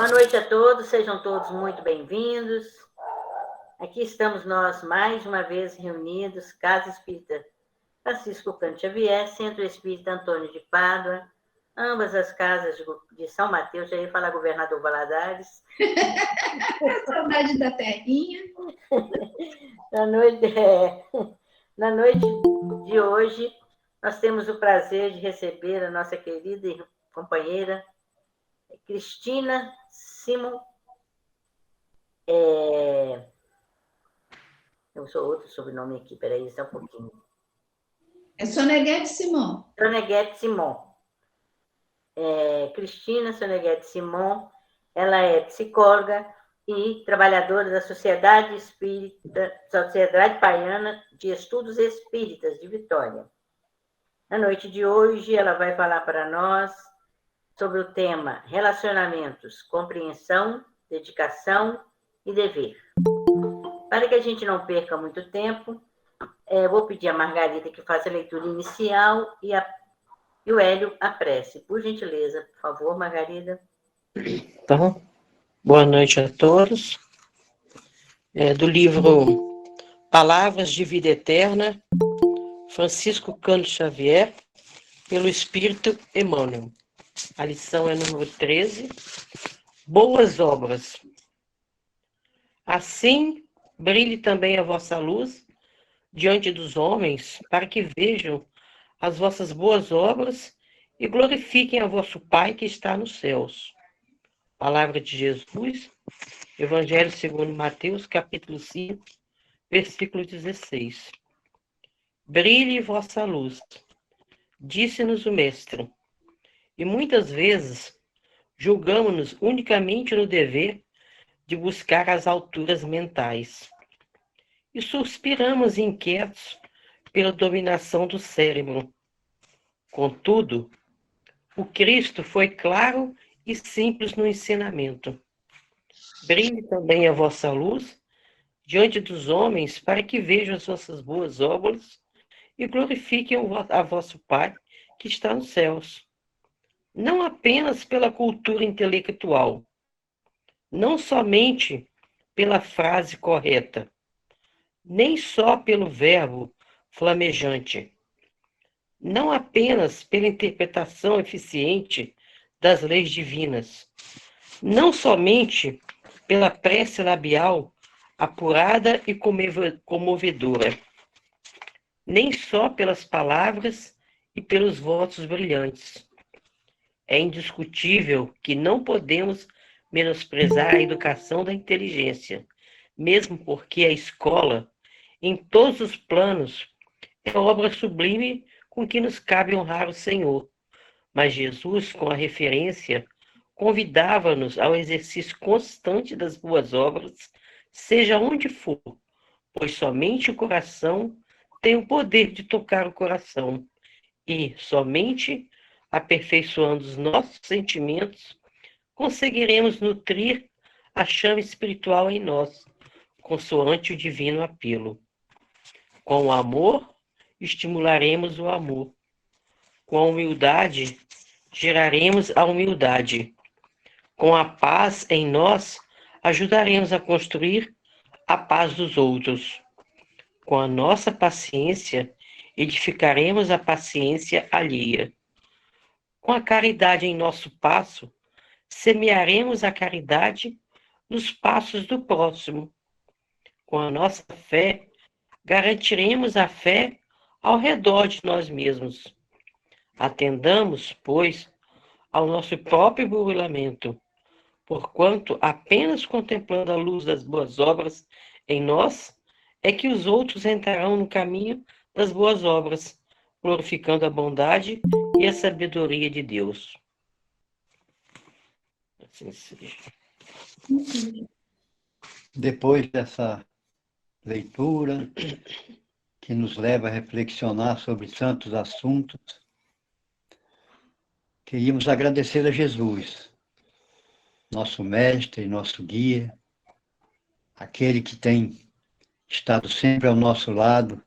Boa noite a todos, sejam todos muito bem-vindos. Aqui estamos nós, mais uma vez reunidos, Casa Espírita Francisco Cândido Xavier, Centro Espírita Antônio de Pádua, ambas as casas de São Mateus, já ia falar Governador Valadares. Saudade da terrinha. Na noite de hoje, nós temos o prazer de receber a nossa querida companheira Cristina Simon. Eu sou outro sobrenome aqui, peraí, só um pouquinho. É Soneguete Simon. Soneguete Simon. Cristina Soneguete Simon, ela é psicóloga e trabalhadora da Sociedade Espírita, Sociedade Baiana de Estudos Espíritas de Vitória. Na noite de hoje, ela vai falar para nós sobre o tema relacionamentos, compreensão, dedicação e dever. Para que a gente não perca muito tempo, vou pedir a Margarida que faça a leitura inicial e o Hélio a prece. Por gentileza, por favor, Margarida. Então, boa noite a todos. Do livro Palavras de Vida Eterna, Francisco Cândido Xavier, pelo Espírito Emmanuel. A lição é número 13. Boas obras. Assim, brilhe também a vossa luz diante dos homens, para que vejam as vossas boas obras e glorifiquem a vosso Pai que está nos céus. Palavra de Jesus, Evangelho segundo Mateus, capítulo 5, versículo 16. Brilhe vossa luz, disse-nos o Mestre, e muitas vezes julgamos-nos unicamente no dever de buscar as alturas mentais. E suspiramos inquietos pela dominação do cérebro. Contudo, o Cristo foi claro e simples no ensinamento. Brilhe também a vossa luz diante dos homens, para que vejam as vossas boas obras e glorifiquem a vosso Pai que está nos céus. Não apenas pela cultura intelectual, não somente pela frase correta, nem só pelo verbo flamejante, não apenas pela interpretação eficiente das leis divinas, não somente pela prece labial apurada e comovedora, nem só pelas palavras e pelos votos brilhantes. É indiscutível que não podemos menosprezar a educação da inteligência, mesmo porque a escola, em todos os planos, é obra sublime com que nos cabe honrar o Senhor. Mas Jesus, com a referência, convidava-nos ao exercício constante das boas obras, seja onde for, pois somente o coração tem o poder de tocar o coração, e somente aperfeiçoando os nossos sentimentos, conseguiremos nutrir a chama espiritual em nós, consoante o divino apelo. Com o amor, estimularemos o amor. Com a humildade, geraremos a humildade. Com a paz em nós, ajudaremos a construir a paz dos outros. Com a nossa paciência, edificaremos a paciência alheia. Com a caridade em nosso passo, semearemos a caridade nos passos do próximo. Com a nossa fé, garantiremos a fé ao redor de nós mesmos. Atendamos, pois, ao nosso próprio burilamento, porquanto apenas contemplando a luz das boas obras em nós é que os outros entrarão no caminho das boas obras, glorificando a bondade e a sabedoria de Deus. Assim seja. Depois dessa leitura, que nos leva a reflexionar sobre tantos assuntos, queríamos agradecer a Jesus, nosso mestre, nosso guia, aquele que tem estado sempre ao nosso lado,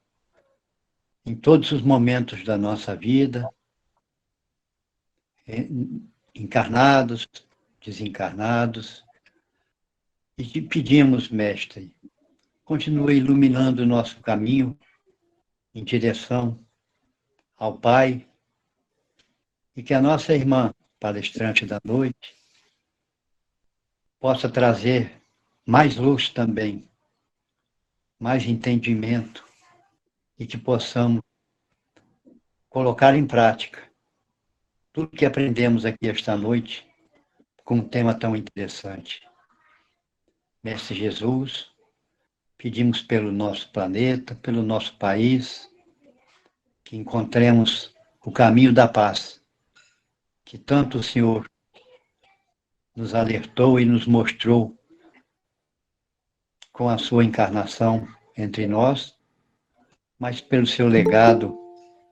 em todos os momentos da nossa vida, encarnados, desencarnados. E te pedimos, Mestre, continue iluminando o nosso caminho em direção ao Pai, e que a nossa irmã palestrante da noite possa trazer mais luz também, mais entendimento, e que possamos colocar em prática tudo que aprendemos aqui esta noite com um tema tão interessante. Mestre Jesus, pedimos pelo nosso planeta, pelo nosso país, que encontremos o caminho da paz, que tanto o Senhor nos alertou e nos mostrou com a sua encarnação entre nós, mas pelo seu legado,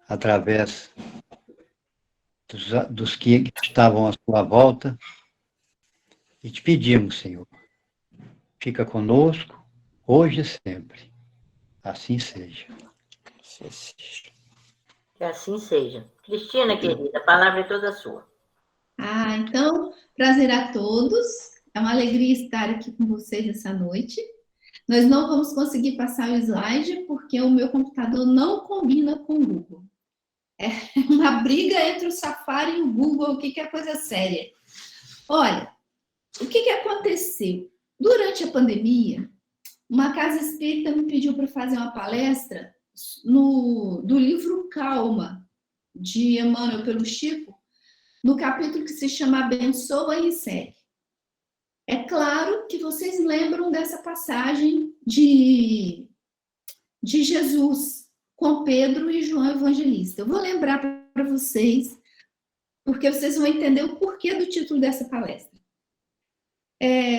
através dos que estavam à sua volta. E te pedimos, Senhor, fica conosco, hoje e sempre. Assim seja. Que assim seja. Cristina, querida, a palavra é toda sua. Então, prazer a todos. É uma alegria estar aqui com vocês essa noite. Nós não vamos conseguir passar o slide porque o meu computador não combina com o Google. É uma briga entre o Safari e o Google, o que é coisa séria. Olha, o que aconteceu? Durante a pandemia, uma casa espírita me pediu para fazer uma palestra do livro Calma, de Emmanuel pelo Chico, no capítulo que se chama Abençoa e Segue. É claro que vocês lembram dessa passagem de Jesus com Pedro e João Evangelista. Eu vou lembrar para vocês, porque vocês vão entender o porquê do título dessa palestra.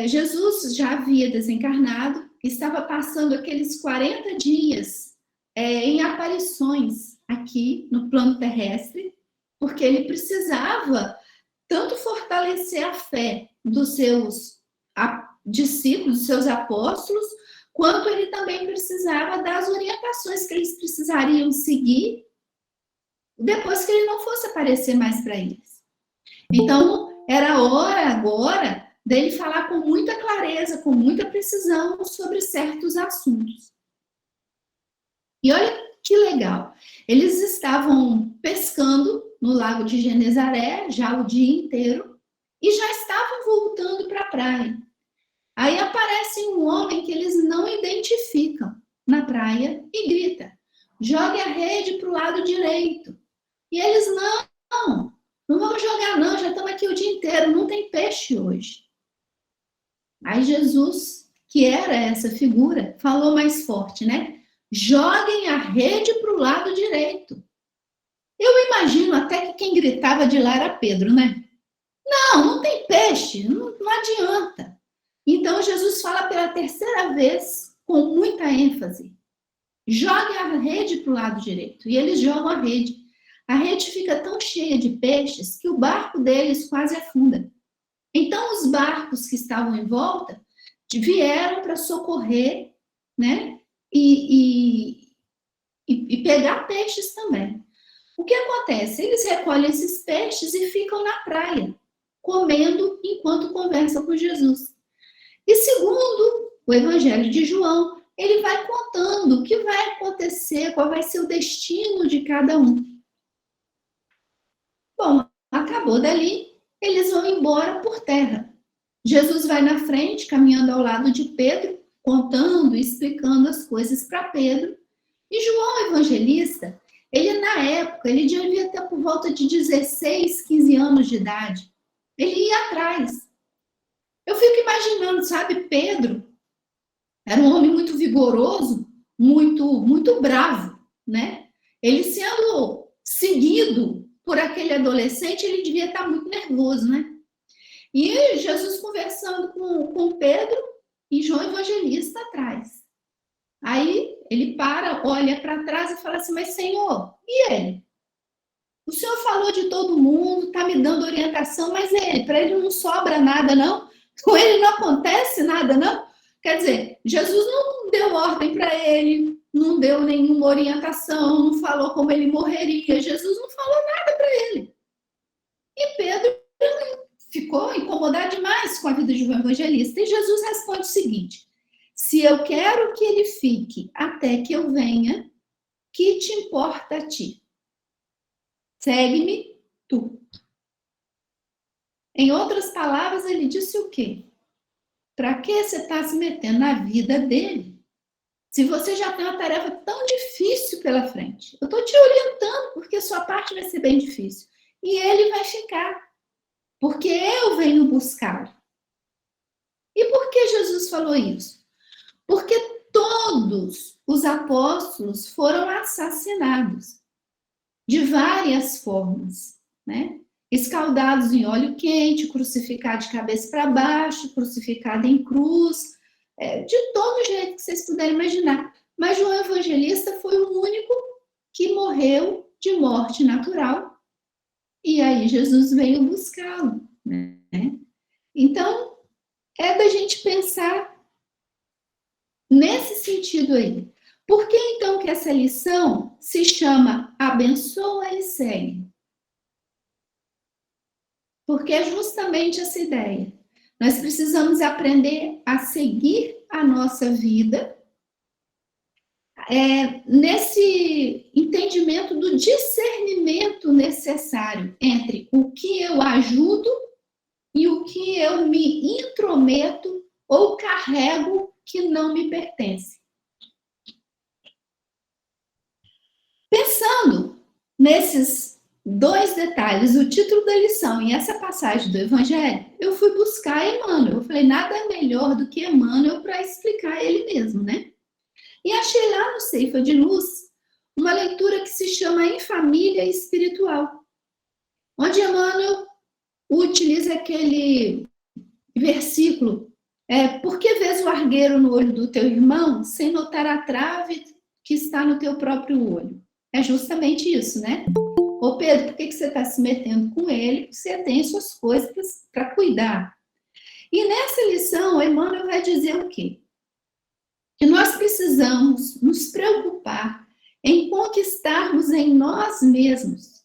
Jesus já havia desencarnado, estava passando aqueles 40 dias em aparições aqui no plano terrestre, porque ele precisava tanto fortalecer a fé dos seus discípulos, dos seus apóstolos, quanto ele também precisava das orientações que eles precisariam seguir depois que ele não fosse aparecer mais para eles. Então, era a hora agora dele falar com muita clareza, com muita precisão sobre certos assuntos. E olha que legal, eles estavam pescando no lago de Genezaré já o dia inteiro e já estavam voltando para a praia. Aí aparece um homem que eles não identificam na praia e grita: jogue a rede para o lado direito. E eles, não vamos jogar não, já estamos aqui o dia inteiro, não tem peixe hoje. Aí Jesus, que era essa figura, falou mais forte, né? Joguem a rede para o lado direito. Eu imagino até que quem gritava de lá era Pedro, né? Não tem peixe, não adianta. Então Jesus fala pela terceira vez, com muita ênfase: jogue a rede para o lado direito. E eles jogam a rede. A rede fica tão cheia de peixes que o barco deles quase afunda. Então os barcos que estavam em volta vieram para socorrer, né? E pegar peixes também. O que acontece? Eles recolhem esses peixes e ficam na praia, comendo enquanto conversam com Jesus. E segundo o Evangelho de João, ele vai contando o que vai acontecer, qual vai ser o destino de cada um. Bom, acabou dali, eles vão embora por terra. Jesus vai na frente, caminhando ao lado de Pedro, contando e explicando as coisas para Pedro. E João Evangelista, ele na época, ele devia ter por volta de 16, 15 anos de idade. Ele ia atrás. Eu fico imaginando, sabe, Pedro era um homem muito vigoroso, muito bravo, né? Ele sendo seguido por aquele adolescente, ele devia estar muito nervoso, né? E Jesus conversando com Pedro e João Evangelista atrás. Aí ele para, olha para trás e fala assim: mas Senhor, e ele? O Senhor falou de todo mundo, está me dando orientação, mas para ele não sobra nada, não? Com ele não acontece nada, não? Quer dizer, Jesus não deu ordem para ele, não deu nenhuma orientação, não falou como ele morreria. Jesus não falou nada para ele. E Pedro ficou incomodado demais com a vida de João Evangelista. E Jesus responde o seguinte: se eu quero que ele fique até que eu venha, que te importa a ti? Segue-me tu. Em outras palavras, ele disse o quê? Para que você está se metendo na vida dele? Se você já tem uma tarefa tão difícil pela frente. Eu estou te orientando, porque sua parte vai ser bem difícil. E ele vai ficar, porque eu venho buscá-lo. E por que Jesus falou isso? Porque todos os apóstolos foram assassinados de várias formas, né? Escaldados em óleo quente, crucificado de cabeça para baixo, crucificado em cruz, de todo jeito que vocês puderem imaginar. Mas João Evangelista foi o único que morreu de morte natural. E aí Jesus veio buscá-lo, né? Então, é da gente pensar nesse sentido aí. Por que então que essa lição se chama Abençoa e Segue? Porque é justamente essa ideia. Nós precisamos aprender a seguir a nossa vida nesse entendimento do discernimento necessário entre o que eu ajudo e o que eu me intrometo ou carrego que não me pertence. Pensando nesses dois detalhes, o título da lição e essa passagem do Evangelho, eu fui buscar Emmanuel. Eu falei, nada melhor do que Emmanuel para explicar ele mesmo, né? E achei lá no Ceifa de Luz uma leitura que se chama Em Família Espiritual, onde Emmanuel utiliza aquele versículo, por que vês o argueiro no olho do teu irmão, sem notar a trave que está no teu próprio olho? É justamente isso, né? Ô Pedro, por que você está se metendo com ele? Você tem suas coisas para cuidar. E nessa lição, Emmanuel vai dizer o quê? Que nós precisamos nos preocupar em conquistarmos em nós mesmos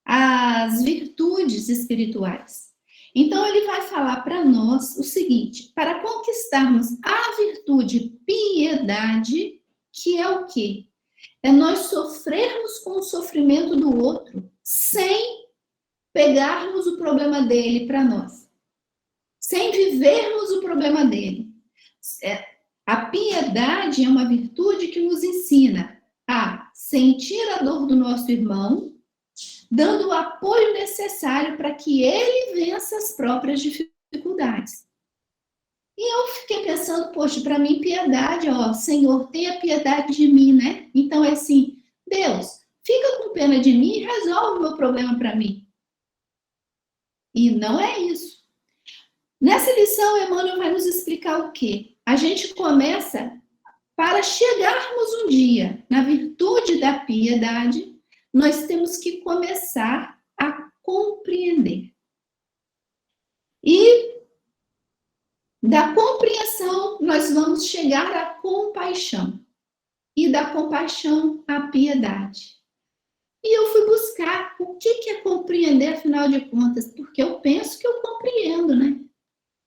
as virtudes espirituais. Então, ele vai falar para nós o seguinte: para conquistarmos a virtude piedade, que é o quê? É nós sofrermos com o sofrimento do outro sem pegarmos o problema dele para nós, sem vivermos o problema dele. A piedade é uma virtude que nos ensina a sentir a dor do nosso irmão, dando o apoio necessário para que ele vença as próprias dificuldades. E eu fiquei pensando, poxa, para mim piedade, Senhor, tenha piedade de mim, né? Então é assim, Deus, fica com pena de mim e resolve o meu problema para mim. E não é isso. Nessa lição, Emmanuel vai nos explicar o quê? A gente começa, para chegarmos um dia na virtude da piedade, nós temos que começar a compreender. E da compreensão, nós vamos chegar à compaixão. E da compaixão, à piedade. E eu fui buscar o que é compreender, afinal de contas, porque eu penso que eu compreendo, né?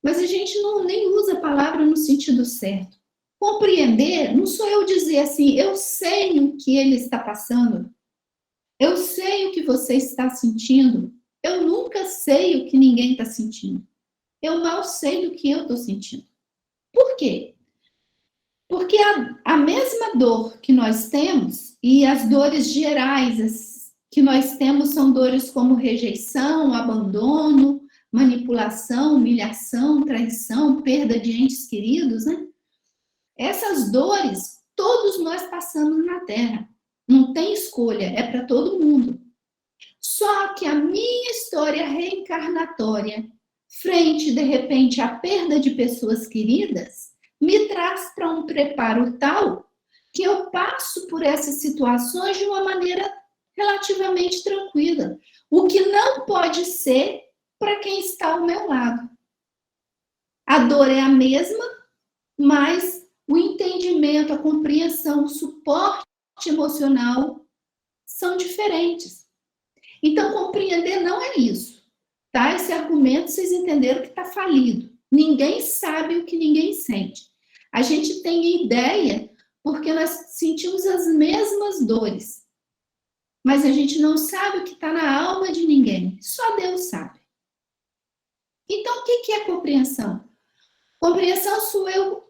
Mas a gente nem usa a palavra no sentido certo. Compreender não sou eu dizer assim, eu sei o que ele está passando, eu sei o que você está sentindo, eu nunca sei o que ninguém está sentindo. Eu mal sei do que eu estou sentindo. Por quê? Porque a mesma dor que nós temos, e as dores gerais que nós temos são dores como rejeição, abandono, manipulação, humilhação, traição, perda de entes queridos, né? Essas dores, todos nós passamos na Terra. Não tem escolha, é para todo mundo. Só que a minha história reencarnatória, frente, de repente, à perda de pessoas queridas, me traz para um preparo tal que eu passo por essas situações de uma maneira relativamente tranquila. O que não pode ser para quem está ao meu lado. A dor é a mesma, mas o entendimento, a compreensão, o suporte emocional são diferentes. Então, compreender não é isso. tá? Esse argumento, vocês entenderam que está falido. Ninguém sabe o que ninguém sente. A gente tem ideia porque nós sentimos as mesmas dores. Mas a gente não sabe o que está na alma de ninguém. Só Deus sabe. Então, o que é compreensão? Compreensão sou eu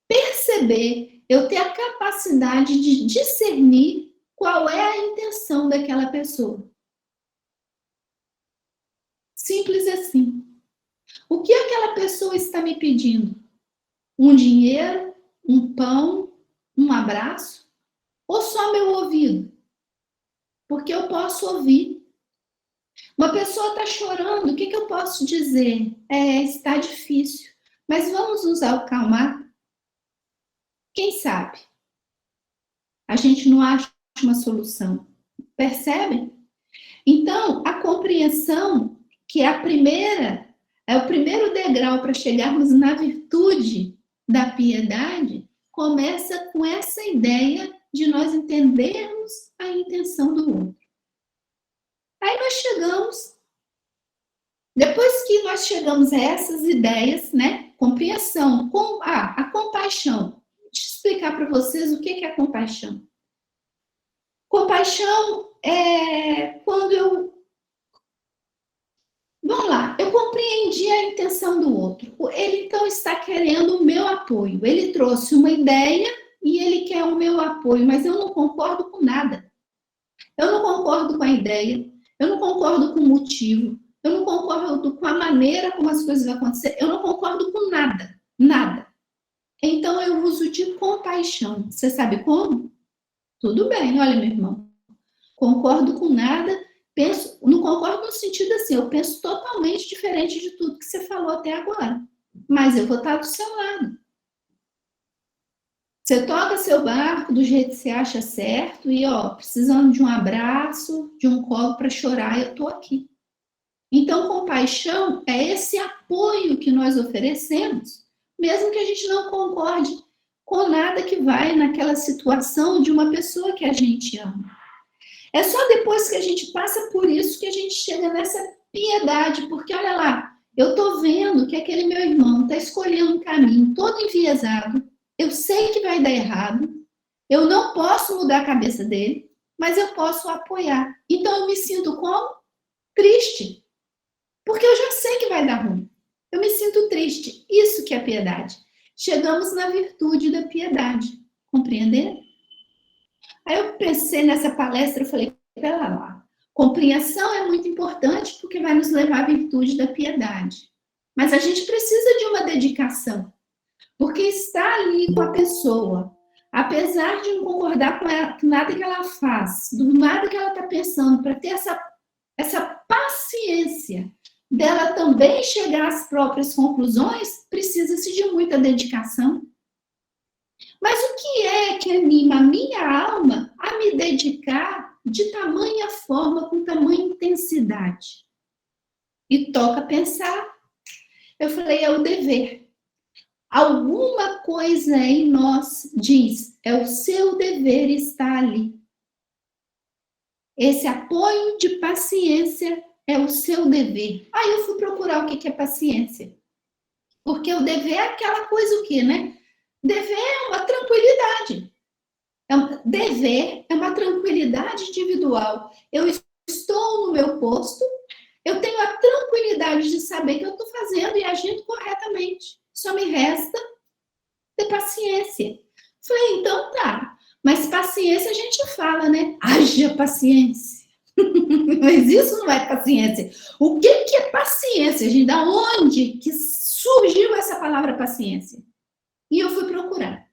perceber, eu ter a capacidade de discernir qual é a intenção daquela pessoa. Simples assim. O que aquela pessoa está me pedindo? Um dinheiro? Um pão? Um abraço? Ou só meu ouvido? Porque eu posso ouvir. Uma pessoa está chorando, o que eu posso dizer? Está difícil, mas vamos nos acalmar? Quem sabe? A gente não acha uma solução. Percebem? Então, a compreensão, que é o primeiro degrau para chegarmos na virtude da piedade, começa com essa ideia de nós entendermos a intenção do outro. Aí nós chegamos, depois que nós chegamos a essas ideias, né? Compreensão, a compaixão. Deixa eu explicar para vocês o que é a compaixão. Compaixão é quando vamos lá, eu compreendi a intenção do outro. Ele então está querendo o meu apoio. Ele trouxe uma ideia e ele quer o meu apoio, mas eu não concordo com nada. Eu não concordo com a ideia, eu não concordo com o motivo, eu não concordo com a maneira como as coisas vão acontecer, eu não concordo com nada, nada. Então eu uso de compaixão. Você sabe como? Tudo bem, olha, meu irmão, concordo com nada, não concordo no sentido assim, eu penso totalmente diferente de tudo que você falou até agora, mas eu vou estar do seu lado. Você toca seu barco do jeito que você acha certo e, precisando de um abraço, de um colo para chorar, eu estou aqui. Então, compaixão é esse apoio que nós oferecemos, mesmo que a gente não concorde com nada que vai naquela situação de uma pessoa que a gente ama. É só depois que a gente passa por isso que a gente chega nessa piedade, porque olha lá, eu estou vendo que aquele meu irmão está escolhendo um caminho todo enviesado, eu sei que vai dar errado, eu não posso mudar a cabeça dele, mas eu posso apoiar. Então eu me sinto como? Triste, porque eu já sei que vai dar ruim. Eu me sinto triste, isso que é piedade. Chegamos na virtude da piedade, compreenderam? Aí eu pensei nessa palestra, eu falei, pera lá, compreensão é muito importante porque vai nos levar à virtude da piedade. Mas a gente precisa de uma dedicação, porque estar ali com a pessoa, apesar de não concordar com ela, com nada que ela faz, do nada que ela está pensando, para ter essa paciência dela também chegar às próprias conclusões, precisa-se de muita dedicação. Mas o que é que anima a minha alma a me dedicar de tamanha forma, com tamanha intensidade? E toca pensar. Eu falei, é o dever. Alguma coisa em nós diz, é o seu dever estar ali. Esse apoio de paciência é o seu dever. Aí eu fui procurar o que é paciência. Porque o dever é aquela coisa o quê, né? Dever é uma tranquilidade. Dever é uma tranquilidade individual. Eu estou no meu posto, eu tenho a tranquilidade de saber que eu estou fazendo e agindo corretamente. Só me resta ter paciência. Falei, então tá. Mas paciência a gente fala, né? Haja paciência. Mas isso não é paciência. O que é paciência, gente? Da onde que surgiu essa palavra paciência? E eu fui procurar.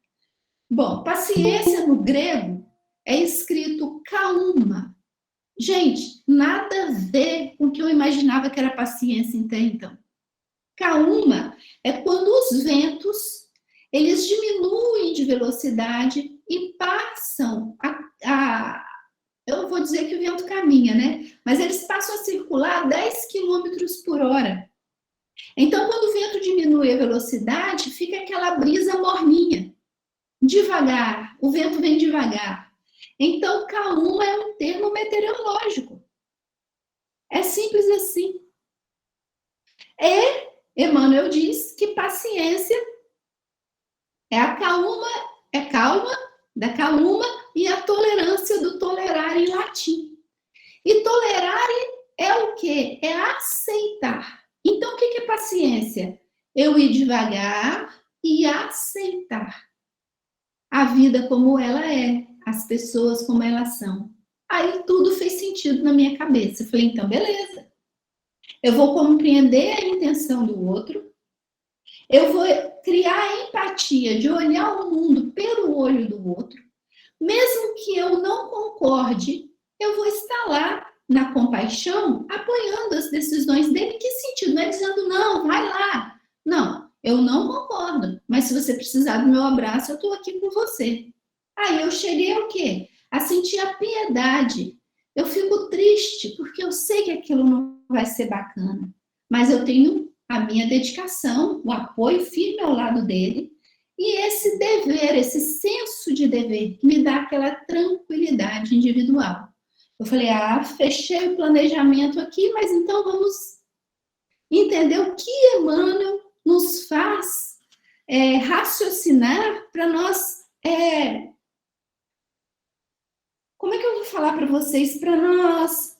Bom, paciência no grego é escrito kauma. Gente, nada a ver com o que eu imaginava que era paciência até então. Kauma é quando os ventos, eles diminuem de velocidade e passam eu vou dizer que o vento caminha, né? Mas eles passam a circular 10 km por hora. Então, quando o vento diminui a velocidade, fica aquela brisa morninha. Devagar, o vento vem devagar. Então, kauma é um termo meteorológico. É simples assim. Emmanuel diz que paciência é a calma da calma e a tolerância do tolerar em latim. E tolerar é o quê? É aceitar. Então, o que é paciência? Eu ir devagar e aceitar a vida como ela é, as pessoas como elas são. Aí tudo fez sentido na minha cabeça. Eu falei, então, beleza. Eu vou compreender a intenção do outro, eu vou criar a empatia de olhar o mundo pelo olho do outro. Mesmo que eu não concorde, eu vou estar lá na compaixão, apoiando as decisões dele. Em que sentido? Não é dizendo, não, vai lá. Não, eu não concordo, mas se você precisar do meu abraço, eu estou aqui com você. Aí eu cheguei ao quê? A sentir a piedade. Eu fico triste, porque eu sei que aquilo não vai ser bacana, mas eu tenho a minha dedicação, o apoio firme ao lado dele, e esse dever, esse senso de dever, que me dá aquela tranquilidade individual. Eu falei, fechei o planejamento aqui, mas então vamos entender o que Emmanuel nos faz raciocinar para nós... como é que eu vou falar para vocês? Para nós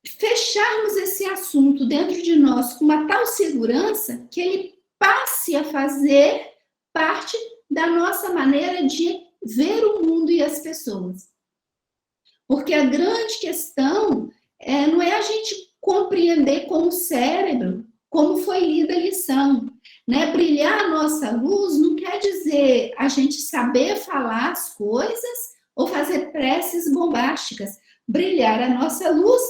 fecharmos esse assunto dentro de nós com uma tal segurança que ele passe a fazer parte da nossa maneira de ver o mundo e as pessoas. Porque a grande questão não é a gente compreender com o cérebro como foi lida a lição. Né? Brilhar a nossa luz não quer dizer a gente saber falar as coisas ou fazer preces bombásticas. Brilhar a nossa luz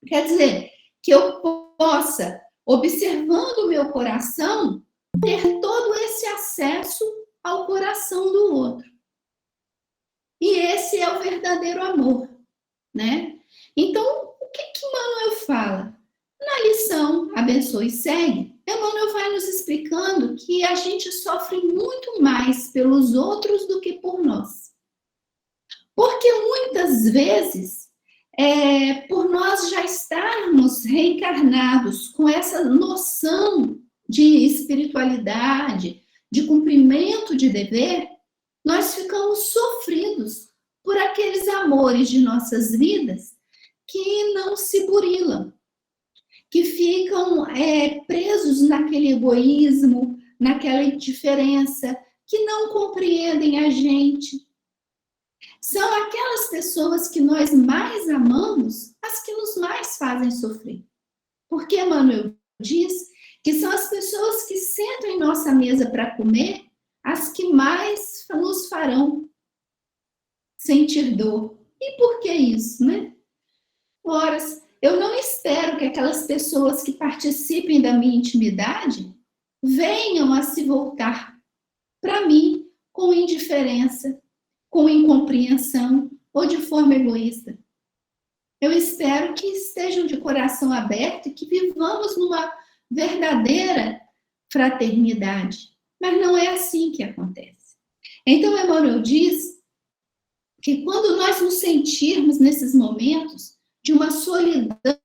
quer dizer que eu possa, observando o meu coração, ter todo esse acesso ao coração do outro. E esse é o verdadeiro amor, né? Então, o que Emmanuel fala? Na lição Abençoe e Segue, Emmanuel vai nos explicando que a gente sofre muito mais pelos outros do que por nós. Porque muitas vezes, por nós já estarmos reencarnados com essa noção de espiritualidade, de cumprimento de dever, nós ficamos sofridos por aqueles amores de nossas vidas que não se burilam, que ficam presos naquele egoísmo, naquela indiferença, que não compreendem a gente. São aquelas pessoas que nós mais amamos, as que nos mais fazem sofrer. Porque Emmanuel diz que são as pessoas que sentam em nossa mesa para comer, as que mais nos farão sentir dor. E por que isso, né? Ora, eu não espero que aquelas pessoas que participem da minha intimidade venham a se voltar para mim com indiferença, com incompreensão ou de forma egoísta. Eu espero que estejam de coração aberto e que vivamos numa verdadeira fraternidade. Mas não é assim que acontece. Então, Emmanuel diz que quando nós nos sentirmos nesses momentos de uma solidão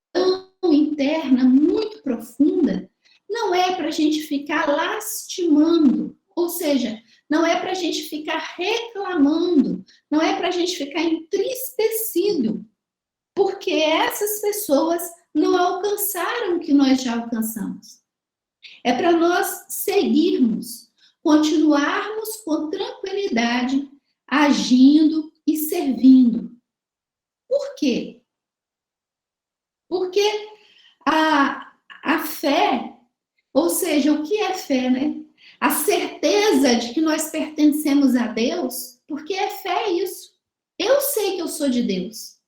interna muito profunda, não é para a gente ficar lastimando, ou seja, não é para a gente ficar reclamando, não é para a gente ficar entristecido, porque essas pessoas não alcançaram o que nós já alcançamos. É para nós seguirmos, continuarmos com tranquilidade, agindo e servindo. Por quê? Porque a fé, ou seja, o que é fé, né? A certeza de que nós pertencemos a Deus, porque fé é isso. Eu sei que eu sou de Deus.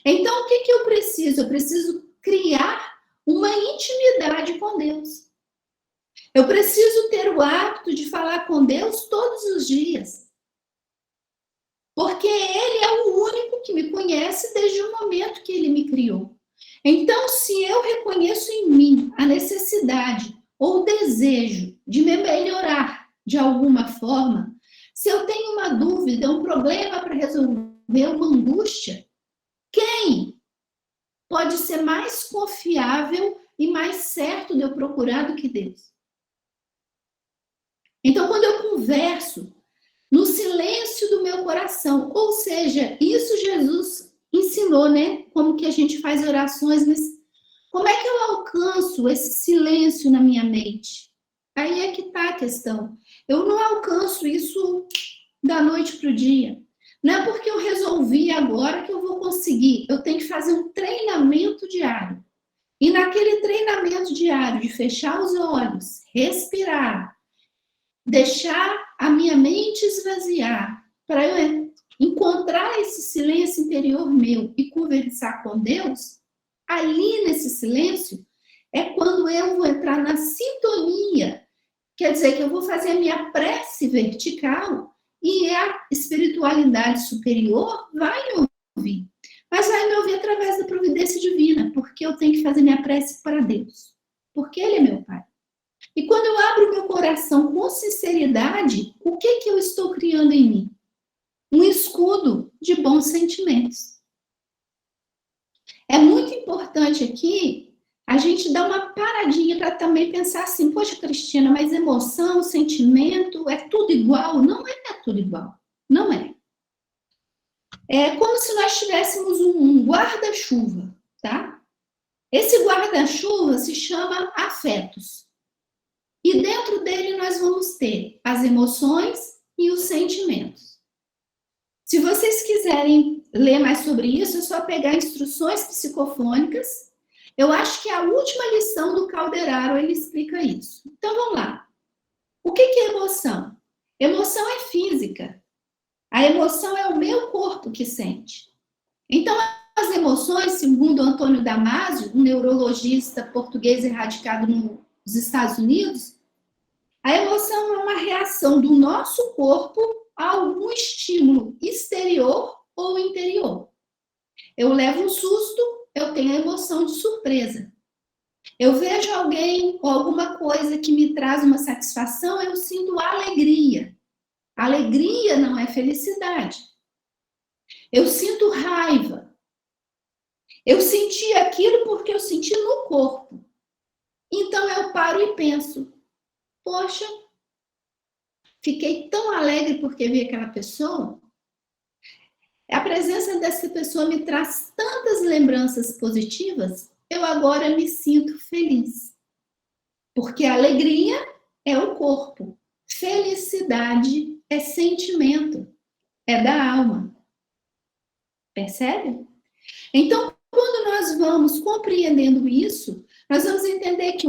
Então, o que eu preciso? Eu preciso criar uma intimidade com Deus. Eu preciso ter o hábito de falar com Deus todos os dias. Porque Ele é o único que me conhece desde o momento que Ele me criou. Então, se eu reconheço em mim a necessidade ou o desejo de me melhorar de alguma forma, se eu tenho uma dúvida, um problema para resolver, uma angústia, quem pode ser mais confiável e mais certo de eu procurar do que Deus. Então, quando eu converso no silêncio do meu coração, ou seja, isso Jesus ensinou, né? Como que a gente faz orações, mas como é que eu alcanço esse silêncio na minha mente? Aí é que está a questão. Eu não alcanço isso da noite para o dia. Não é porque eu resolvi agora que eu vou conseguir. Eu tenho que fazer um treinamento diário. E naquele treinamento diário de fechar os olhos, respirar, deixar a minha mente esvaziar, para eu encontrar esse silêncio interior meu e conversar com Deus, ali nesse silêncio é quando eu vou entrar na sintonia. Quer dizer que eu vou fazer a minha prece vertical e a espiritualidade superior vai me ouvir. Mas vai me ouvir através da providência divina, porque eu tenho que fazer minha prece para Deus. Porque Ele é meu Pai. E quando eu abro meu coração com sinceridade, o que eu estou criando em mim? Um escudo de bons sentimentos. É muito importante aqui a gente dar uma paradinha para também pensar assim, poxa, Cristina, mas emoção, sentimento, é tudo igual? Não é tudo igual. Não é. É como se nós tivéssemos um guarda-chuva, tá? Esse guarda-chuva se chama afetos. E dentro dele nós vamos ter as emoções e os sentimentos. Se vocês quiserem ler mais sobre isso, é só pegar instruções psicofônicas. Eu acho que a última lição do Calderaro, ele explica isso. Então, vamos lá. O que é emoção? Emoção é física. A emoção é o meu corpo que sente. Então, as emoções, segundo Antônio Damasio, um neurologista português radicado nos Estados Unidos, a emoção é uma reação do nosso corpo a algum estímulo exterior ou interior. Eu levo um susto, eu tenho a emoção de surpresa. Eu vejo alguém ou alguma coisa que me traz uma satisfação, eu sinto alegria. Alegria não é felicidade. Eu sinto raiva. Eu senti aquilo porque eu senti no corpo. Então eu paro e penso, poxa, fiquei tão alegre porque vi aquela pessoa. A presença dessa pessoa me traz tantas lembranças positivas, eu agora me sinto feliz. Porque a alegria é o corpo, felicidade é sentimento, é da alma. Percebe? Então, quando nós vamos compreendendo isso, nós vamos entender que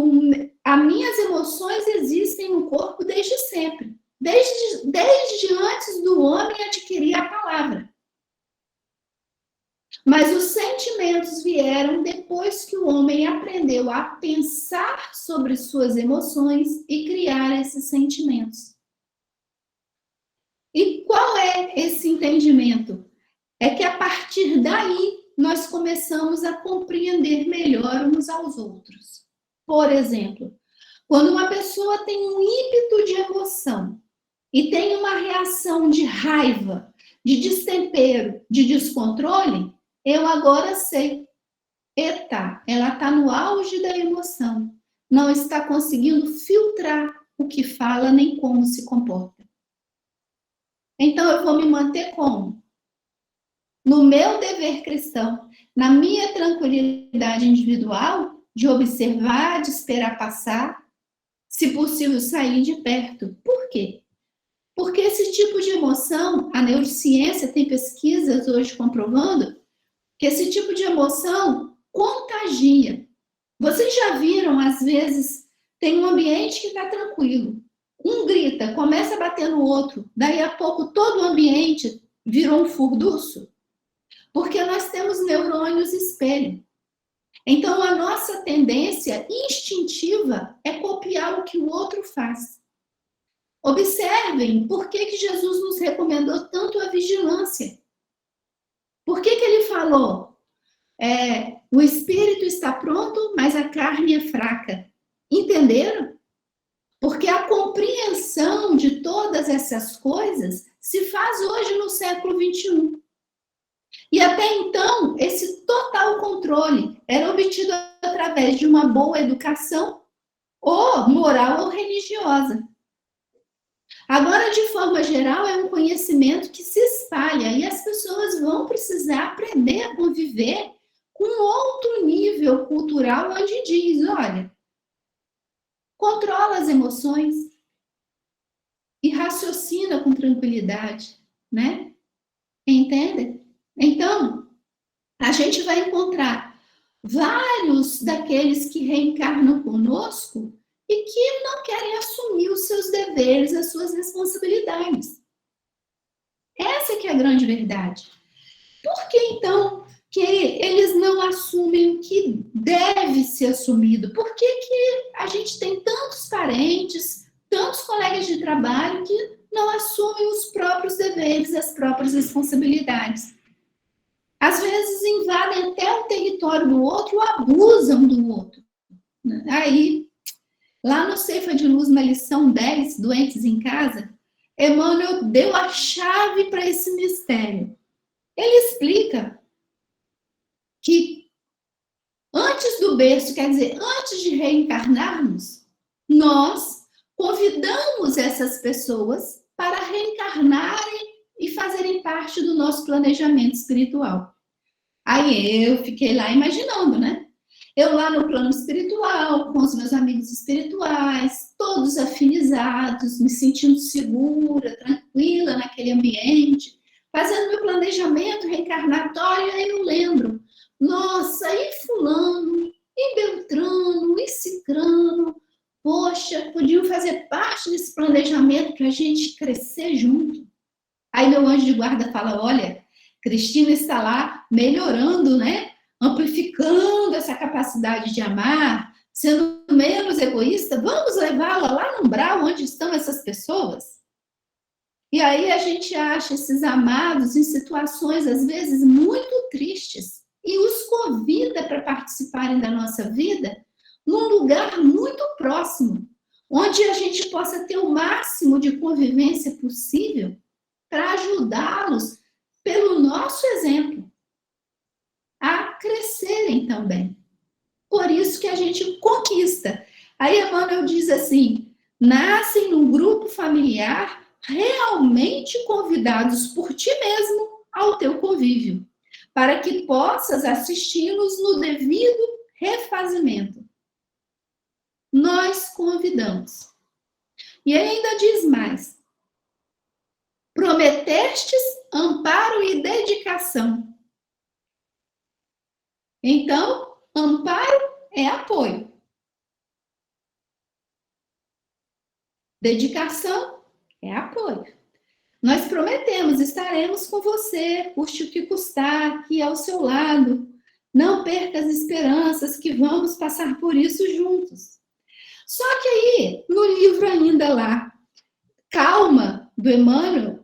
as minhas emoções existem no corpo desde sempre. Desde antes do homem adquirir a palavra. Mas os sentimentos vieram depois que o homem aprendeu a pensar sobre suas emoções e criar esses sentimentos. E qual é esse entendimento? É que a partir daí nós começamos a compreender melhor uns aos outros. Por exemplo, quando uma pessoa tem um ímpeto de emoção e tem uma reação de raiva, de destempero, de descontrole, eu agora sei. Eita, ela está no auge da emoção. Não está conseguindo filtrar o que fala nem como se comporta. Então eu vou me manter como? No meu dever cristão, na minha tranquilidade individual, de observar, de esperar passar, se possível sair de perto. Por quê? Porque esse tipo de emoção, a neurociência tem pesquisas hoje comprovando que esse tipo de emoção contagia. Vocês já viram, às vezes, tem um ambiente que está tranquilo. Um grita, começa a bater no outro, daí a pouco todo o ambiente virou um furdunço. Porque nós temos neurônios espelho. Então, a nossa tendência instintiva é copiar o que o outro faz. Observem por que Jesus nos recomendou tanto a vigilância. Por que ele falou? O espírito está pronto, mas a carne é fraca. Entenderam? Porque a compreensão de todas essas coisas se faz hoje no século XXI. E até então, esse total controle era obtido através de uma boa educação, ou moral ou religiosa. Agora, de forma geral, é um conhecimento que se espalha e as pessoas vão precisar aprender a conviver com outro nível cultural, onde diz, olha, controla as emoções e raciocina com tranquilidade, né? Entende? Então, a gente vai encontrar vários daqueles que reencarnam conosco e que não querem assumir os seus deveres, as suas responsabilidades. Essa que é a grande verdade. Por que, então, que eles não assumem o que deve ser assumido? Por que a gente tem tantos parentes, tantos colegas de trabalho que não assumem os próprios deveres, as próprias responsabilidades? Às vezes invadem até o território do outro ou abusam do outro. Aí, lá no Ceifa de Luz, na lição 10, Doentes em Casa, Emmanuel deu a chave para esse mistério. Ele explica que antes do berço, quer dizer, antes de reencarnarmos, nós convidamos essas pessoas para reencarnarem e fazerem parte do nosso planejamento espiritual. Aí eu fiquei lá imaginando, né? Eu lá no plano espiritual, com os meus amigos espirituais, todos afinizados, me sentindo segura, tranquila naquele ambiente, fazendo meu planejamento reencarnatório, e aí eu lembro, nossa, e fulano, e Beltrano, e Cicrano, poxa, podiam fazer parte desse planejamento para a gente crescer junto. Aí meu anjo de guarda fala, olha, Cristina está lá melhorando, né? Amplificando essa capacidade de amar, sendo menos egoísta, vamos levá-la lá no umbral onde estão essas pessoas? E aí a gente acha esses amados em situações, às vezes, muito tristes e os convida para participarem da nossa vida num lugar muito próximo, onde a gente possa ter o máximo de convivência possível para ajudá-los, pelo nosso exemplo, a crescerem também. Por isso que a gente conquista. Aí Emmanuel diz assim, nascem num grupo familiar realmente convidados por ti mesmo ao teu convívio, para que possas assisti-los no devido refazimento. Nós convidamos. E ele ainda diz mais, prometestes amparo e dedicação. Então, amparo é apoio. Dedicação é apoio. Nós prometemos, estaremos com você, custe o que custar, aqui ao seu lado. Não perca as esperanças que vamos passar por isso juntos. Só que aí, no livro ainda lá, Calma, do Emmanuel,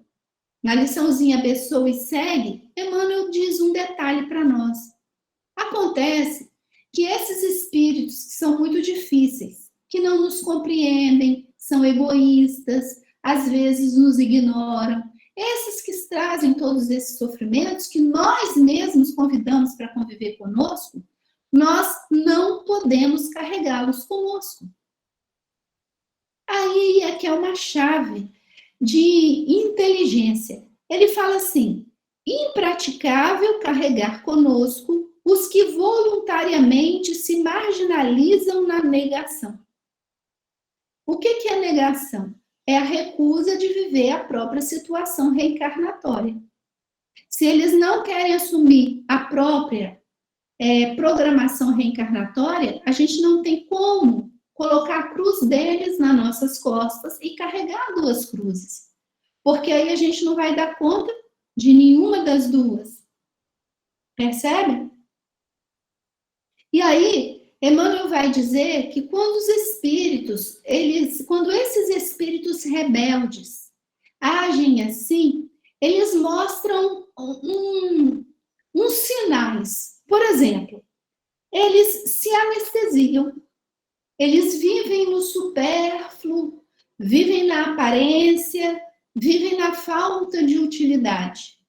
na liçãozinha Abençoa e Segue, Emmanuel diz um detalhe para nós. Acontece que esses espíritos que são muito difíceis, que não nos compreendem, são egoístas, às vezes nos ignoram, esses que trazem todos esses sofrimentos que nós mesmos convidamos para conviver conosco, nós não podemos carregá-los conosco. Aí é que é uma chave de inteligência. Ele fala assim, impraticável carregar conosco os que voluntariamente se marginalizam na negação. O que é negação? É a recusa de viver a própria situação reencarnatória. Se eles não querem assumir a própria programação reencarnatória, a gente não tem como colocar a cruz deles nas nossas costas e carregar duas cruzes. Porque aí a gente não vai dar conta de nenhuma das duas. Percebe? E aí, Emmanuel vai dizer que quando os espíritos, quando esses espíritos rebeldes agem assim, eles mostram uns sinais. Por exemplo, eles se anestesiam, eles vivem no supérfluo, vivem na aparência, vivem na falta de utilidade.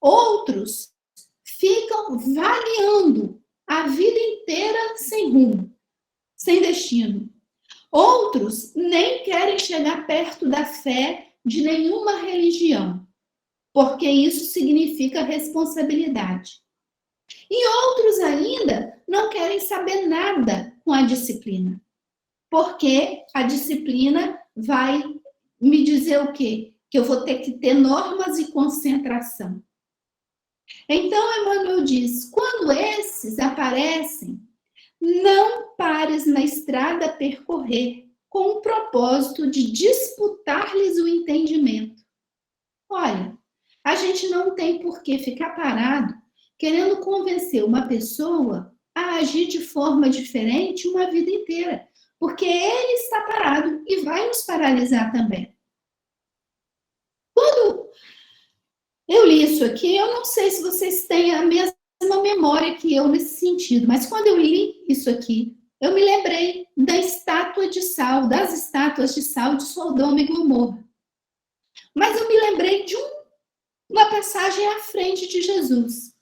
Outros ficam valiando a vida inteira sem rumo, sem destino. Outros nem querem chegar perto da fé de nenhuma religião, porque isso significa responsabilidade. E outros ainda não querem saber nada com a disciplina, porque a disciplina vai me dizer o quê? Que eu vou ter que ter normas e concentração. Então, Emmanuel diz, quando esses aparecem, não pares na estrada a percorrer com o propósito de disputar-lhes o entendimento. Olha, a gente não tem por que ficar parado querendo convencer uma pessoa a agir de forma diferente uma vida inteira, porque ele está parado e vai nos paralisar também. Quando eu li isso aqui, eu não sei se vocês têm a mesma memória que eu nesse sentido, mas quando eu li isso aqui, eu me lembrei da estátua de sal, das estátuas de sal de Sodoma e Gomorra. Mas eu me lembrei de uma passagem à frente de Jesus.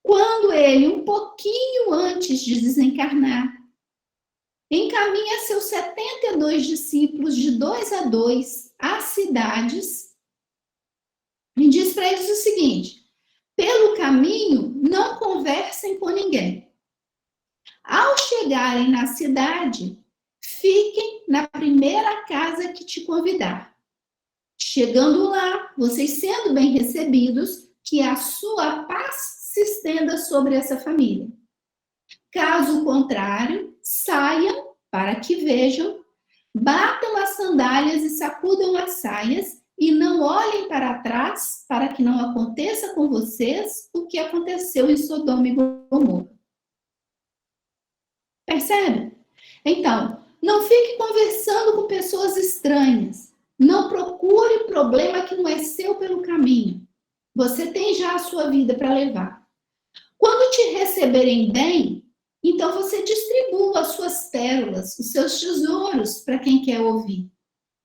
Quando ele, um pouquinho antes de desencarnar, encaminha seus 72 discípulos de 2 a 2 às cidades e diz para eles o seguinte: pelo caminho, não conversem com ninguém. Ao chegarem na cidade, fiquem na primeira casa que te convidar. Chegando lá, vocês sendo bem recebidos, que a sua paz se estenda sobre essa família. Caso contrário, saiam para que vejam, batam as sandálias e sacudam as saias e não olhem para trás para que não aconteça com vocês o que aconteceu em Sodoma e Gomorra. Percebe? Então, não fique conversando com pessoas estranhas. Não procure problema que não é seu pelo caminho. Você tem já a sua vida para levar. Quando te receberem bem, então você distribua as suas pérolas, os seus tesouros para quem quer ouvir.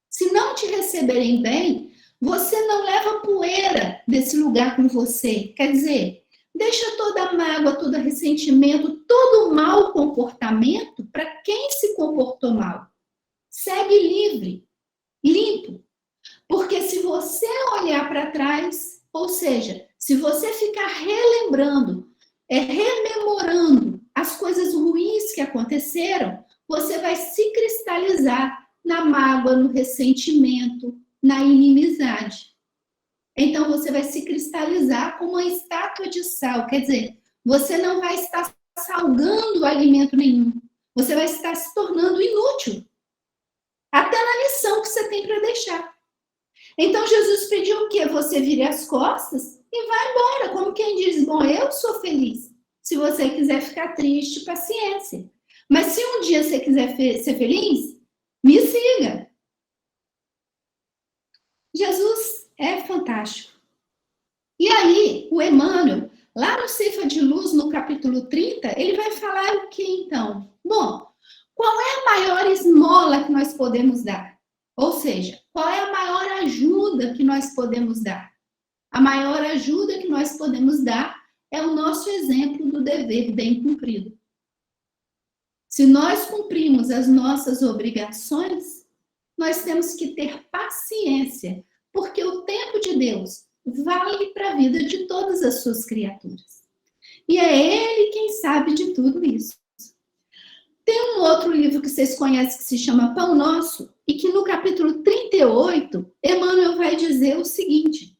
Se não te receberem bem, você não leva poeira desse lugar com você. Quer dizer, deixa toda mágoa, todo ressentimento, todo mau comportamento para quem se comportou mal. Segue livre, limpo. Porque se você olhar para trás, ou seja, se você ficar relembrando, rememorando as coisas ruins que aconteceram, você vai se cristalizar na mágoa, no ressentimento, na inimizade. Então, você vai se cristalizar como uma estátua de sal. Quer dizer, você não vai estar salgando alimento nenhum. Você vai estar se tornando inútil. Até na missão que você tem para deixar. Então, Jesus pediu o quê? Você vire as costas e vai embora. Como quem diz, bom, eu sou feliz. Se você quiser ficar triste, paciência. Mas se um dia você quiser ser feliz, me siga. Jesus é fantástico. E aí, o Emmanuel, lá no Ceifa de Luz, no capítulo 30, ele vai falar o que então? Bom, qual é a maior esmola que nós podemos dar? Ou seja, qual é a maior ajuda que nós podemos dar? A maior ajuda que nós podemos dar é o nosso exemplo do dever bem cumprido. Se nós cumprimos as nossas obrigações, nós temos que ter paciência, porque o tempo de Deus vale para a vida de todas as suas criaturas. E é Ele quem sabe de tudo isso. Tem um outro livro que vocês conhecem que se chama Pão Nosso, e que no capítulo 38, Emmanuel vai dizer o seguinte: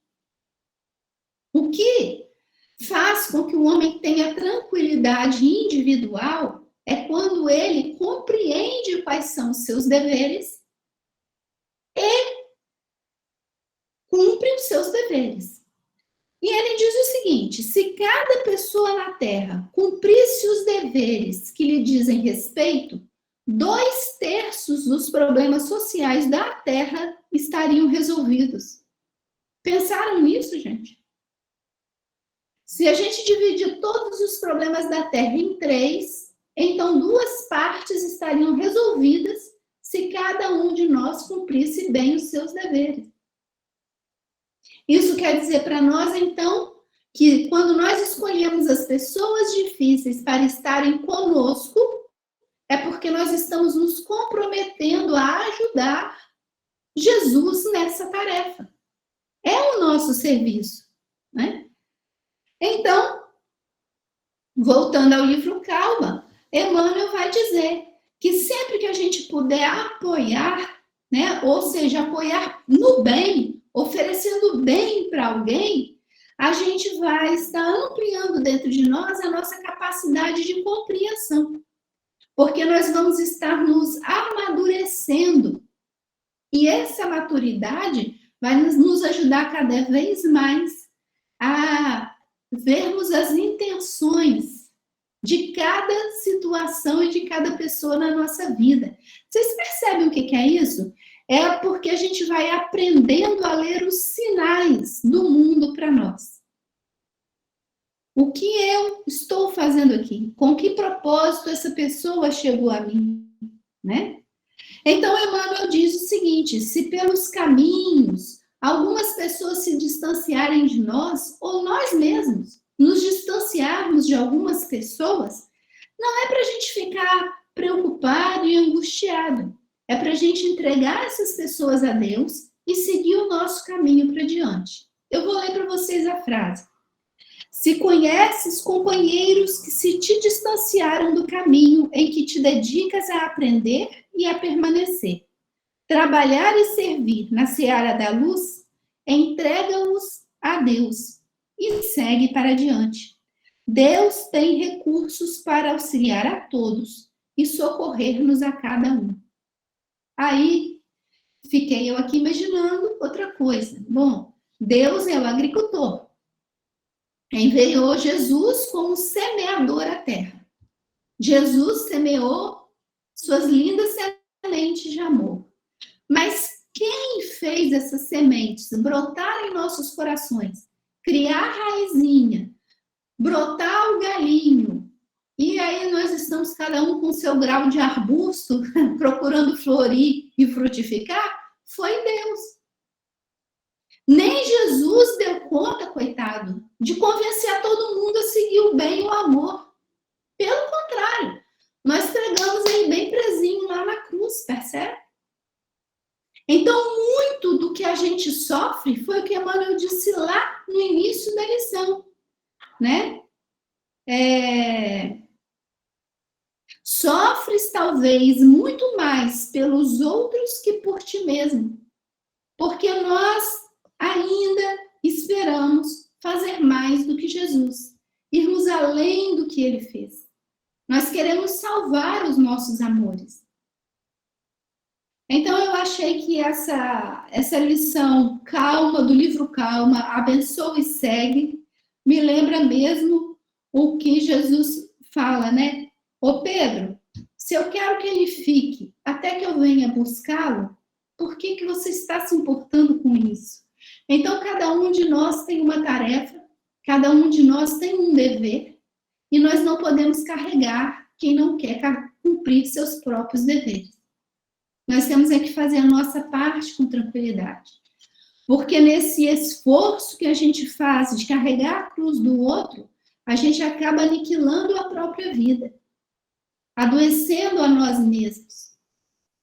o que faz com que o homem tenha tranquilidade individual é quando ele compreende quais são os seus deveres e cumpre os seus deveres. E ele diz o seguinte: se cada pessoa na Terra cumprisse os deveres que lhe dizem respeito, 2/3 dos problemas sociais da Terra estariam resolvidos. Pensaram nisso, gente? Se a gente dividir todos os problemas da Terra em 3, então 2 partes estariam resolvidas se cada um de nós cumprisse bem os seus deveres. Isso quer dizer para nós, então, que quando nós escolhemos as pessoas difíceis para estarem conosco, é porque nós estamos nos comprometendo a ajudar Jesus nessa tarefa. É o nosso serviço, né? Então, voltando ao livro Calma, Emmanuel vai dizer que sempre que a gente puder apoiar, né, ou seja, apoiar no bem, oferecendo bem para alguém, a gente vai estar ampliando dentro de nós a nossa capacidade de compreensão, porque nós vamos estar nos amadurecendo. E essa maturidade vai nos ajudar cada vez mais a vermos as intenções de cada situação e de cada pessoa na nossa vida. Vocês percebem o que é isso? É porque a gente vai aprendendo a ler os sinais do mundo para nós. O que eu estou fazendo aqui? Com que propósito essa pessoa chegou a mim? Né? Então, Emmanuel diz o seguinte: se pelos caminhos algumas pessoas se distanciarem de nós, ou nós mesmos nos distanciarmos de algumas pessoas, não é para a gente ficar preocupado e angustiado. É para a gente entregar essas pessoas a Deus e seguir o nosso caminho para diante. Eu vou ler para vocês a frase. Se conheces companheiros que se te distanciaram do caminho em que te dedicas a aprender e a permanecer, trabalhar e servir na seara da luz, entrega-os a Deus e segue para diante. Deus tem recursos para auxiliar a todos e socorrer-nos a cada um. Aí, fiquei eu aqui imaginando outra coisa. Bom, Deus é o agricultor. Enviou Jesus como semeador à terra. Jesus semeou suas lindas sementes de amor. Mas quem fez essas sementes brotarem em nossos corações, criar raizinha, brotar o galinho, e aí nós estamos cada um com seu grau de arbusto, procurando florir e frutificar, foi Deus. Nem Jesus deu conta, coitado, de convencer a todo mundo a seguir o bem e o amor. Pelo contrário, nós pregamos ele bem presinho lá na cruz, percebe? Então, muito do que a gente sofre foi o que Emmanuel disse lá no início da lição, né? Sofres talvez muito mais pelos outros que por ti mesmo, porque nós ainda esperamos fazer mais do que Jesus, irmos além do que ele fez. Nós queremos salvar os nossos amores. Então, eu achei que essa lição calma, do livro Calma, abençoa e segue, me lembra mesmo o que Jesus fala, né? Ô Pedro, se eu quero que ele fique até que eu venha buscá-lo, por que você está se importando com isso? Então, cada um de nós tem uma tarefa, cada um de nós tem um dever, e nós não podemos carregar quem não quer cumprir seus próprios deveres. Nós temos que fazer a nossa parte com tranquilidade. Porque nesse esforço que a gente faz de carregar a cruz do outro, a gente acaba aniquilando a própria vida, adoecendo a nós mesmos.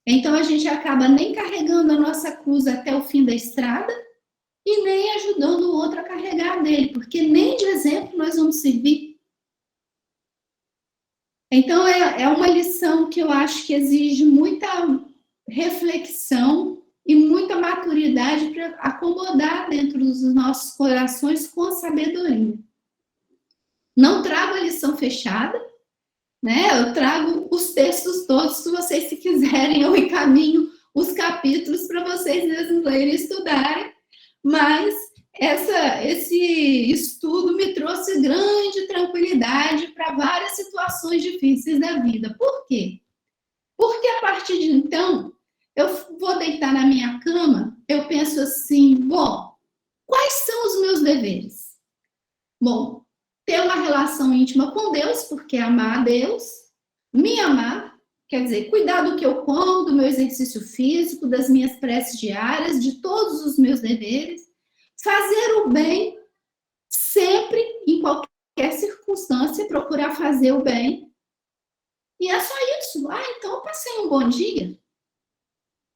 Então, a gente acaba nem carregando a nossa cruz até o fim da estrada e nem ajudando o outro a carregar dele, porque nem de exemplo nós vamos servir. Então, é uma lição que eu acho que exige muita reflexão e muita maturidade para acomodar dentro dos nossos corações com sabedoria. Não trago a lição fechada, né? Eu trago os textos todos, se vocês se quiserem, eu encaminho os capítulos para vocês mesmos lerem e estudarem, mas esse estudo me trouxe grande tranquilidade para várias situações difíceis da vida. Por quê? Porque a partir de então, eu vou deitar na minha cama, eu penso assim, bom, quais são os meus deveres? Bom, ter uma relação íntima com Deus, porque amar a Deus, me amar, quer dizer, cuidar do que eu como, do meu exercício físico, das minhas preces diárias, de todos os meus deveres, fazer o bem sempre, em qualquer circunstância, procurar fazer o bem. E é só isso. Então eu passei um bom dia.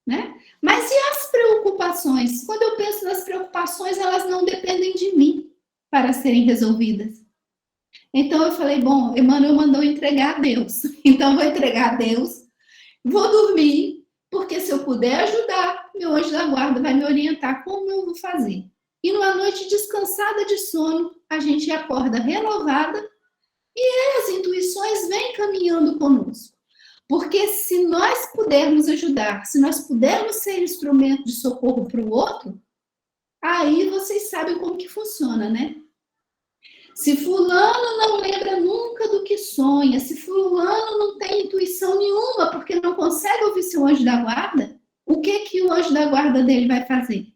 Né? Mas e as preocupações? Quando eu penso nas preocupações, elas não dependem de mim para serem resolvidas. Então eu falei, bom, Emmanuel mandou entregar a Deus. Então eu vou entregar a Deus, vou dormir, porque se eu puder ajudar, meu anjo da guarda vai me orientar como eu vou fazer. E numa noite descansada de sono, a gente acorda renovada e as intuições vêm caminhando conosco. Porque se nós pudermos ajudar, se nós pudermos ser instrumento de socorro para o outro, aí vocês sabem como que funciona, né? Se fulano não lembra nunca do que sonha, se fulano não tem intuição nenhuma porque não consegue ouvir seu anjo da guarda, o que o anjo da guarda dele vai fazer?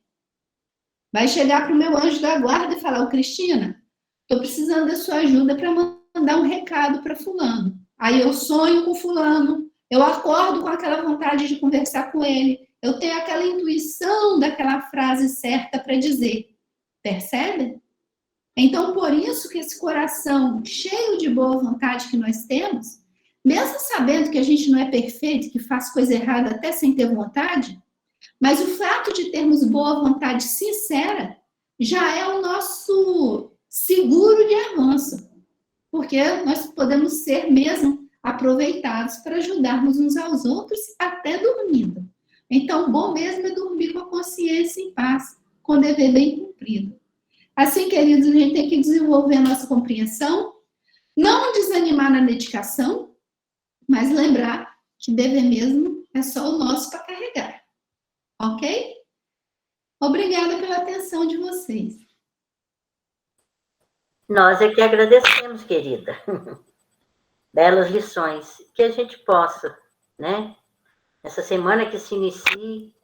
Vai chegar para o meu anjo da guarda e falar, Cristina, estou precisando da sua ajuda para mandar um recado para fulano. Aí eu sonho com fulano, eu acordo com aquela vontade de conversar com ele, eu tenho aquela intuição daquela frase certa para dizer. Percebe? Então, por isso que esse coração cheio de boa vontade que nós temos, mesmo sabendo que a gente não é perfeito, que faz coisa errada até sem ter vontade, mas o fato de termos boa vontade sincera já é o nosso seguro de avanço, porque nós podemos ser mesmo aproveitados para ajudarmos uns aos outros até dormindo. Então, bom mesmo é dormir com a consciência em paz, com o dever bem cumprido. Assim, queridos, a gente tem que desenvolver a nossa compreensão, não desanimar na dedicação, mas lembrar que dever mesmo é só o nosso para carregar. Ok? Obrigada pela atenção de vocês. Nós é que agradecemos, querida. Belas lições. Que a gente possa, né? Essa semana que se inicie,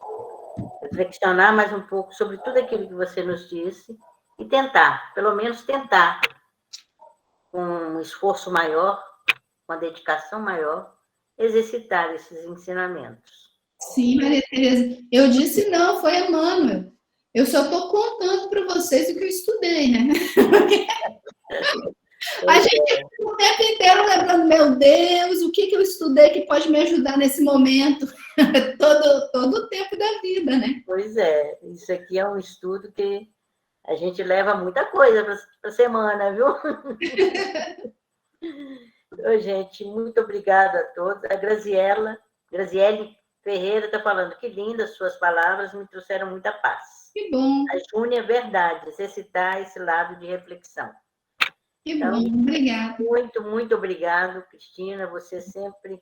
reflexionar mais um pouco sobre tudo aquilo que você nos disse e tentar, pelo menos tentar, com um esforço maior, com a dedicação maior, exercitar esses ensinamentos. Sim, Maria Tereza. Eu disse não, foi Emmanuel. Eu só estou contando para vocês o que eu estudei, né? A gente fica o tempo inteiro lembrando, meu Deus, o que eu estudei que pode me ajudar nesse momento? todo o tempo da vida, né? Pois é, isso aqui é um estudo que a gente leva muita coisa para a semana, viu? Gente, muito obrigada a todos. A Graziele Ferreira está falando, que lindas suas palavras, me trouxeram muita paz. Que bom. A Júnia, é verdade, exercitar esse lado de reflexão. Que bom, obrigada. Muito obrigado, Cristina. Você sempre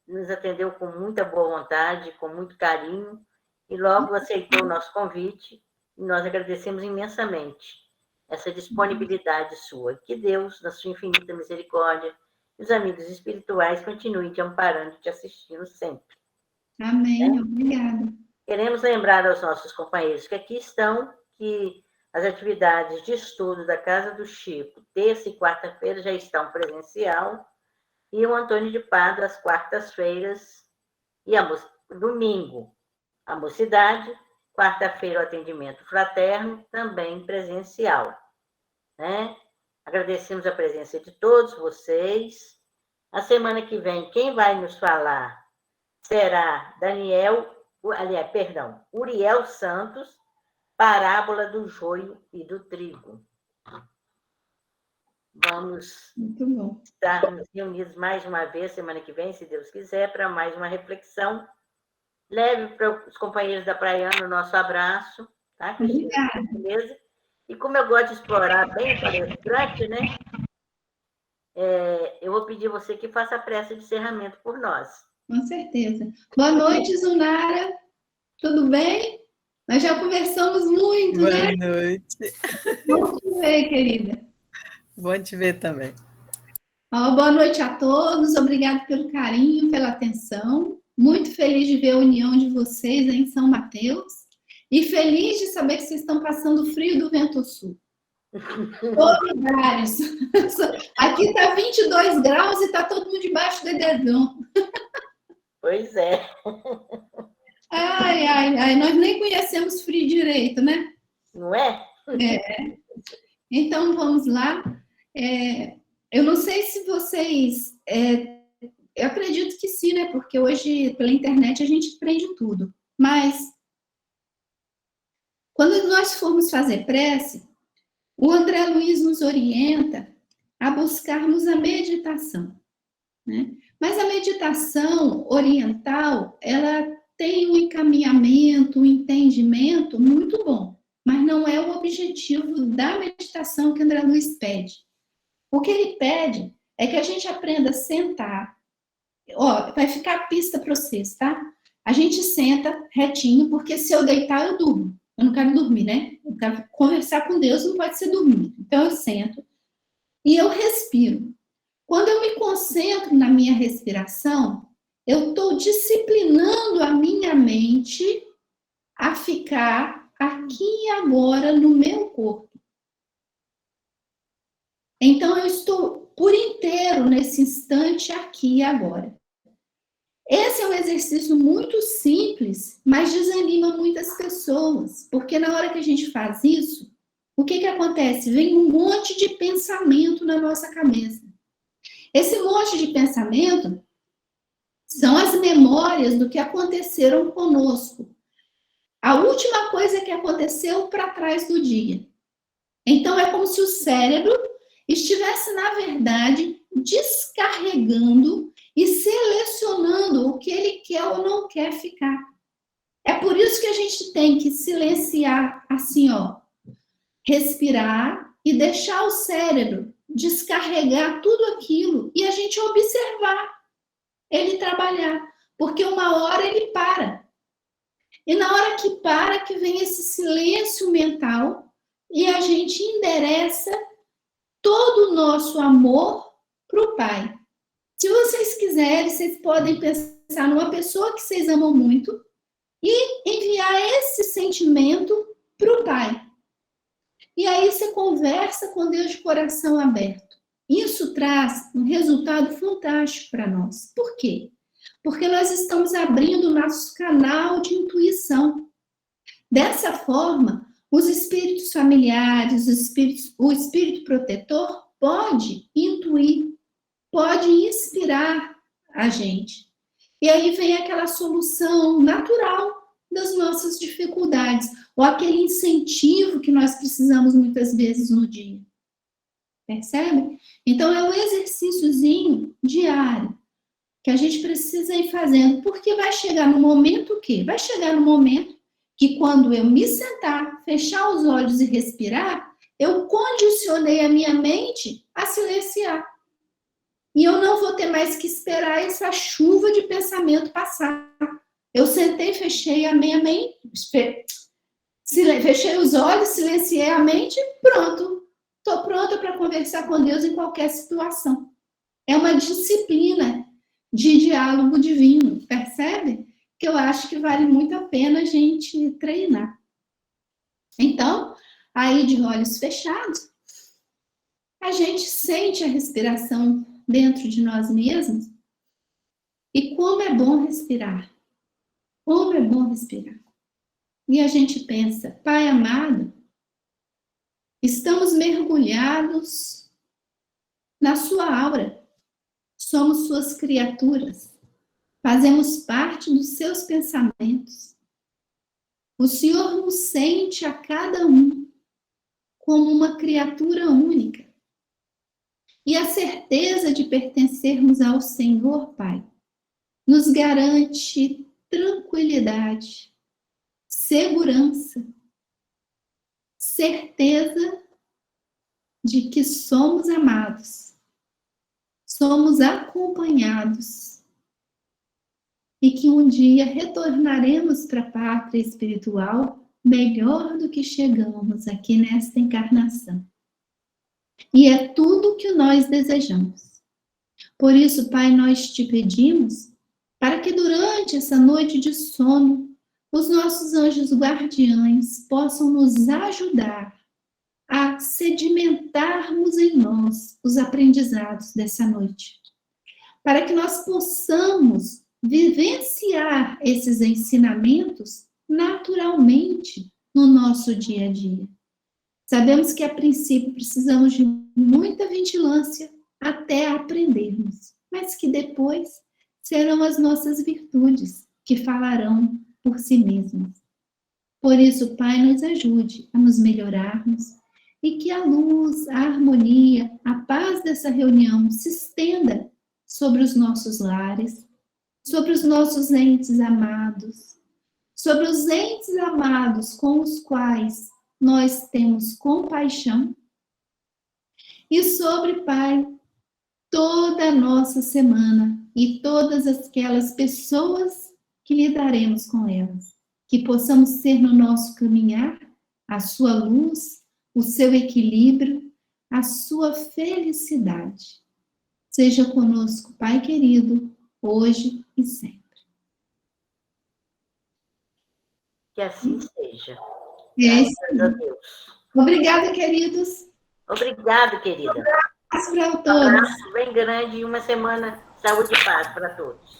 nos atendeu com muita boa vontade, com muito carinho, e logo aceitou o nosso convite, e nós agradecemos imensamente essa disponibilidade sua. Que Deus, na sua infinita misericórdia, e os amigos espirituais continuem te amparando e te assistindo sempre. Amém, obrigada. Queremos lembrar aos nossos companheiros que aqui estão que as atividades de estudo da Casa do Chico, terça e quarta-feira, já estão presencial, e o Antônio de Pádua, às quartas-feiras, e domingo, a Mocidade, quarta-feira, o atendimento fraterno, também presencial. Né? Agradecemos a presença de todos vocês. A semana que vem, quem vai nos falar será Uriel Santos, Parábola do Joio e do Trigo. Vamos estar reunidos mais uma vez, semana que vem, se Deus quiser, para mais uma reflexão. Leve para os companheiros da Praiana o nosso abraço, tá, Cristina? Beleza? E como eu gosto de explorar bem o palestrante, né? Eu vou pedir a você que faça a prece de encerramento por nós. Com certeza. Boa noite, Zunara. Tudo bem? Nós já conversamos muito, né? Boa noite. Bom te ver, querida. Bom te ver também. Boa noite a todos. Obrigada pelo carinho, pela atenção. Muito feliz de ver a união de vocês aí em São Mateus. E feliz de saber que vocês estão passando o frio do Vento Sul. Solidários. Aqui está 22 graus e está todo mundo debaixo do edredom. Pois é. Ai, nós nem conhecemos frio direito, né? Não é? Então, vamos lá. Eu não sei se vocês... eu acredito que sim, né? Porque hoje, pela internet, a gente aprende tudo. Mas, quando nós formos fazer prece, o André Luiz nos orienta a buscarmos a meditação, né? Mas a meditação oriental, ela tem um encaminhamento, um entendimento muito bom, mas não é o objetivo da meditação que André Luiz pede. O que ele pede é que a gente aprenda a sentar. Ó, vai ficar a pista para vocês, tá? A gente senta retinho, porque se eu deitar, eu durmo. Eu não quero dormir, né? Eu quero conversar com Deus, não pode ser dormir. Então, eu sento e eu respiro. Quando eu me concentro na minha respiração, eu estou disciplinando a minha mente a ficar aqui e agora no meu corpo. Então, eu estou por inteiro nesse instante aqui e agora. Esse é um exercício muito simples, mas desanima muitas pessoas, porque na hora que a gente faz isso, o que acontece? Vem um monte de pensamento na nossa cabeça. Esse monte de pensamento são as memórias do que aconteceram conosco. A última coisa que aconteceu para trás do dia. Então, é como se o cérebro estivesse, na verdade, descarregando e selecionando o que ele quer ou não quer ficar. É por isso que a gente tem que silenciar, assim, ó, respirar e deixar o cérebro descarregar tudo aquilo e a gente observar ele trabalhar, porque uma hora ele para. E na hora que para, que vem esse silêncio mental e a gente endereça todo o nosso amor para o Pai. Se vocês quiserem, vocês podem pensar numa pessoa que vocês amam muito e enviar esse sentimento para o Pai. E aí você conversa com Deus de coração aberto. Isso traz um resultado fantástico para nós. Por quê? Porque nós estamos abrindo o nosso canal de intuição. Dessa forma, os espíritos familiares, o espírito protetor pode intuir, pode inspirar a gente. E aí vem aquela solução natural das nossas dificuldades, ou aquele incentivo que nós precisamos muitas vezes no dia. Percebe? Então, é um exercíciozinho diário que a gente precisa ir fazendo, porque vai chegar no momento o quê? Vai chegar no momento que quando eu me sentar, fechar os olhos e respirar, eu condicionei a minha mente a silenciar. E eu não vou ter mais que esperar essa chuva de pensamento passar. Eu sentei, fechei a minha mente, fechei os olhos, silenciei a mente, pronto. Estou pronta para conversar com Deus em qualquer situação. É uma disciplina de diálogo divino, percebe? Que eu acho que vale muito a pena a gente treinar. Então, aí de olhos fechados, a gente sente a respiração dentro de nós mesmos. E como é bom respirar. Como é bom respirar. E a gente pensa, Pai amado, estamos mergulhados na sua aura. Somos suas criaturas. Fazemos parte dos seus pensamentos. O Senhor nos sente a cada um como uma criatura única. E a certeza de pertencermos ao Senhor, Pai, nos garante tranquilidade, segurança, certeza de que somos amados, somos acompanhados e que um dia retornaremos para a pátria espiritual melhor do que chegamos aqui nesta encarnação. E é tudo o que nós desejamos. Por isso, Pai, nós te pedimos para que durante essa noite de sono, os nossos anjos guardiães possam nos ajudar a sedimentarmos em nós os aprendizados dessa noite. Para que nós possamos vivenciar esses ensinamentos naturalmente no nosso dia a dia. Sabemos que, a princípio, precisamos de muita vigilância até aprendermos, mas que depois serão as nossas virtudes que falarão por si mesmas. Por isso, Pai, nos ajude a nos melhorarmos e que a luz, a harmonia, a paz dessa reunião se estenda sobre os nossos lares, sobre os nossos entes amados, sobre os entes amados com os quais nós temos compaixão e sobre, Pai, toda a nossa semana e todas aquelas pessoas que lidaremos com elas, que possamos ser no nosso caminhar a sua luz, o seu equilíbrio, a sua felicidade. Seja conosco, Pai querido, hoje e sempre. Que assim seja. É isso. Graças a Deus. Obrigada, queridos. Obrigado, querida. Um abraço para Um todos. abraço bem grande e uma semana de saúde e paz para todos.